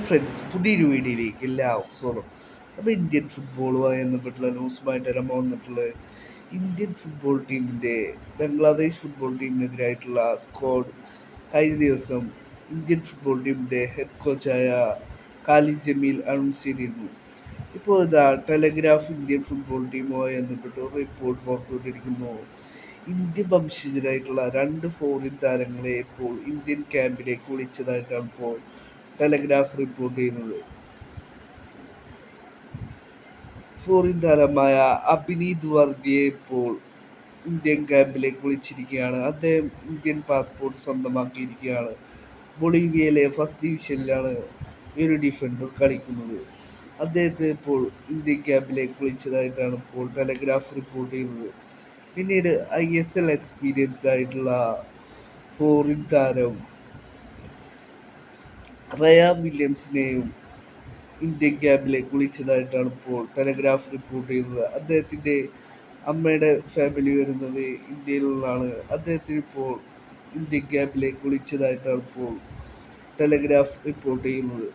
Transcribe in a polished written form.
Friends, പുതിയൊരു വീഡിയോയിലേക്ക് എല്ലാവർക്കും സ്വാഗതം. അപ്പോൾ ഇന്ത്യൻ ഫുട്ബോളുമായി ബന്ധപ്പെട്ടുള്ള ന്യൂസുമായിട്ട് നമ്മൾ വന്നിട്ടുള്ളത് ഇന്ത്യൻ ഫുട്ബോൾ ടീമിൻ്റെ ബംഗ്ലാദേശ് ഫുട്ബോൾ ടീമിനെതിരായിട്ടുള്ള സ്ക്വാഡ് കഴിഞ്ഞ ദിവസം ഇന്ത്യൻ ഫുട്ബോൾ ടീമിൻ്റെ ഹെഡ് കോച്ചായ ഖാലിദ് ജമീൽ അനൗൺസ് ചെയ്തിരുന്നു. ഇപ്പോൾ ഇതാ ടെലഗ്രാഫ് ഇന്ത്യൻ ഫുട്ബോൾ ടീമുമായി ബന്ധപ്പെട്ട് ഒരു റിപ്പോർട്ട് പുറത്തുവിട്ടിരിക്കുന്നു. ഇന്ത്യൻ വംശജരായിട്ടുള്ള 2 ഫോറിൻ താരങ്ങളെ ഇപ്പോൾ ഇന്ത്യൻ ക്യാമ്പിലേക്ക് വിളിച്ചതായിട്ടാണ് ഇപ്പോൾ ടെലഗ്രാഫ് റിപ്പോർട്ട് ചെയ്യുന്നത്. ഫോറിൻ താരമായ അഭിനീത് വർഗിയെ ഇപ്പോൾ ഇന്ത്യൻ ക്യാമ്പിലേക്ക് വിളിച്ചിരിക്കുകയാണ്. അദ്ദേഹം ഇന്ത്യൻ പാസ്പോർട്ട് സ്വന്തമാക്കിയിരിക്കുകയാണ്. ബൊളീവിയയിലെ ഫസ്റ്റ് ഡിവിഷനിലാണ് ഈ ഒരു ഡിഫൻഡർ കളിക്കുന്നത്. അദ്ദേഹത്തെ ഇപ്പോൾ ഇന്ത്യൻ ക്യാമ്പിലേക്ക് വിളിച്ചതായിട്ടാണ് ഇപ്പോൾ ടെലഗ്രാഫ് റിപ്പോർട്ട് ചെയ്യുന്നത്. പിന്നീട് ISL എക്സ്പീരിയൻസ്ഡ് ആയിട്ടുള്ള ഫോറിൻ താരം റയാൻ വില്യംസിനെയും ഇന്ത്യൻ ക്യാമ്പിലേക്ക് വിളിച്ചതായിട്ടാണ് ഇപ്പോൾ ടെലഗ്രാഫ് റിപ്പോർട്ട് ചെയ്യുന്നത്. അദ്ദേഹത്തിൻ്റെ അമ്മയുടെ ഫാമിലി വരുന്നത് ഇന്ത്യയിൽ നിന്നാണ്. അദ്ദേഹത്തിന് ഇപ്പോൾ ഇന്ത്യൻ ക്യാമ്പിലേക്ക് വിളിച്ചതായിട്ടാണ് ഇപ്പോൾ ടെലഗ്രാഫ് റിപ്പോർട്ട് ചെയ്യുന്നത്.